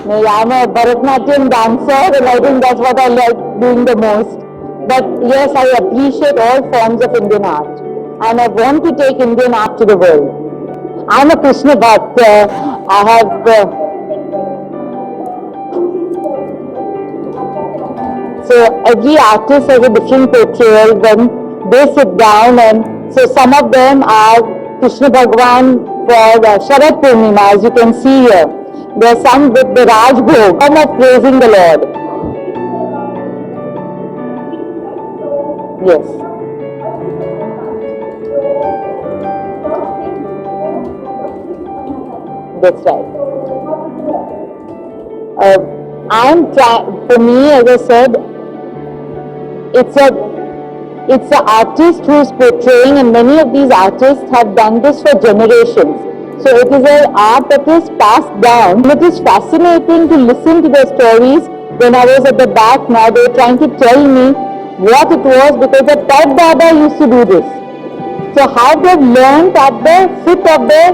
I'm a Bharatanatyam dancer, and I think that's what I like doing the most. But yes, I appreciate all forms of Indian art, and I want to take Indian art to the world. I'm a Krishna Bhakt. I have. So every artist has a different portrayal when they sit down, and so some of them are Krishna Bhagwan for Sharad Purnima, as you can see here. There are some with the Raj Bhog, some of praising the Lord. Yes. That's right. For me, as I said, it's a it's an artist who's portraying, and many of these artists have done this for generations. So it is an art that is passed down. It is fascinating to listen to their stories. When I was at the back, now they're trying to tell me what it was, because the Tat Dada used to do this. So how they've learned at the foot of their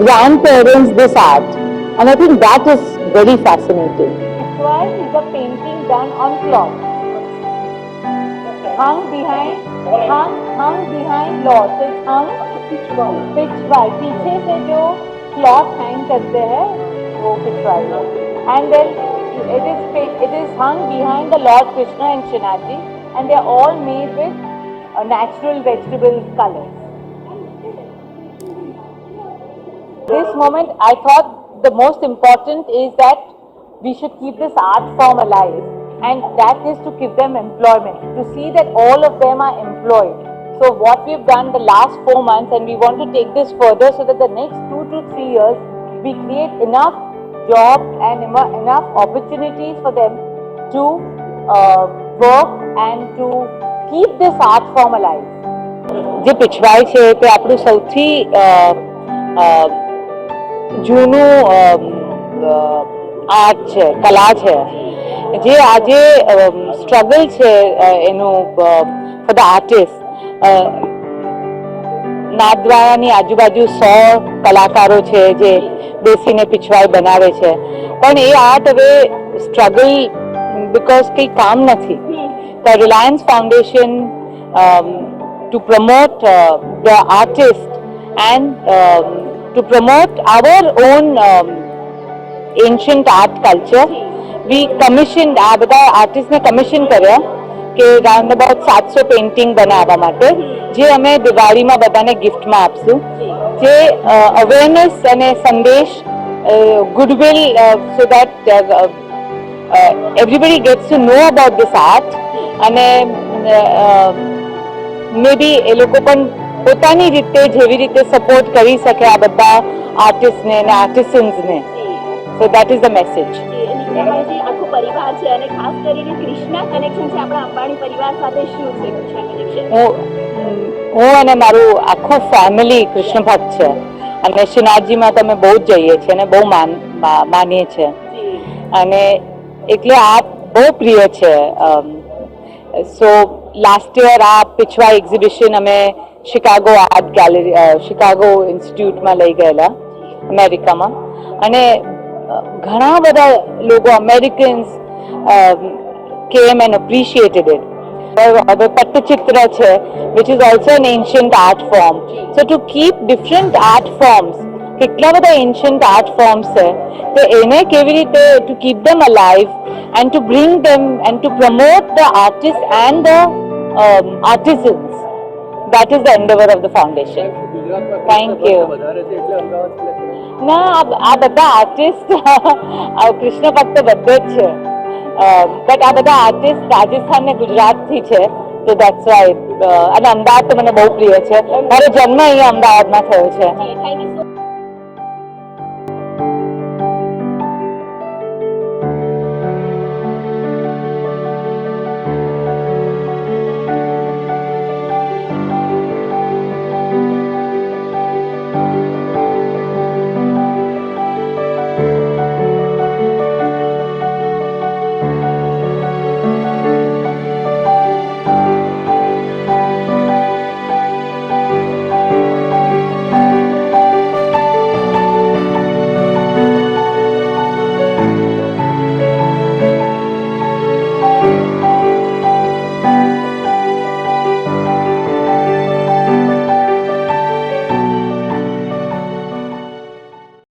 grandparents this art. And I think that is very fascinating. Pitchwai is a painting done on cloth. Hung behind cloth. So it's hung pitchwai. पीछे से जो cloth hang करते हैं वो pitchwai है. And then it is hung behind the Lord Krishna and Shinaji, and they are all made with natural vegetable colors. This moment, I thought the most important is that we should keep this art form alive, and that is to give them employment, to see that all of them are employed. So what we've done the last 4 months, and we want to take this further, so that the next 2 to 3 years we create enough jobs and enough opportunities for them to work and to keep this art form alive. જે પિછવાઈ છે તે આપણું સૌથી જૂનું art છે, કલા છે, જે આજે સ્ટ્રગલ છે એનું ફોર ધ આર્ટિસ્ટ. નાથદ્વારાની આજુબાજુ 100 કલાકારો છે જે બેસીને પિછવાઈ બનાવે છે, પણ એ આર્ટ હવે સ્ટ્રગલ બિકોઝ કંઈ કામ નથી. The Reliance foundation to promote the artist and to promote our own ancient art culture, we commissioned આ બધા આર્ટિસ્ટને કમિશન કર્યા કે રાઉન્ડ અબાઉટ 700 પેઇન્ટિંગ બનાવવા માટે, જે અમે દિવાળીમાં બધાને ગિફ્ટમાં આપશું, જે અવેરનેસ અને સંદેશ, goodwill, so that everybody gets to know about this art. અને મે બી એ લોકો પણ પોતાની રીતે જેવી રીતે સપોર્ટ કરી શકે આ બધા આર્ટિસ્ટને અને આર્ટિસન્સને. So that is the message. આખો પરિવાર છે અને ખાસ કરીને કૃષ્ણા કનેક્શન છે આપણા અંબાણી પરિવાર સાથે. શું છે કૃષ્ણા કનેક્શન? હું અને મારું આખું ફેમિલી કૃષ્ણ ભક્ત છે, અને શ્રીનાથજીમાં તો અમે બહુ જ જઈએ છીએ અને બહુ માનીએ છીએ, અને એટલે આ બહુ પ્રિય છે. સો લાસ્ટ યર આ પિછવાઈ એક્ઝિબિશન અમે શિકાગો આર્ટ ગેલેરી, શિકાગો ઇન્સ્ટિટ્યૂટમાં લઈ ગયેલા અમેરિકામાં, અને ઘણા બધા લોકો Americans came and appreciated it. હવે પટ્ટચિત્ર છે, which is also an ancient art form. So to keep different art forms, કેટલા બધા ancient art forms છે, તો એને કેવી રીતે to keep them alive and to bring them and to promote the artists and the artisans. That is the endeavor of the foundation. Thank you. ના, આ બધા આર્ટિસ્ટ કૃષ્ણ ભક્ત બધે જ છે, બટ આ બધા આર્ટિસ્ટ રાજસ્થાન ને ગુજરાતથી છે, તો દેટ્સ વાય. અને અમદાવાદ તો મને બહુ પ્રિય છે, મારો જન્મ અહીંયા અમદાવાદમાં થયો છે.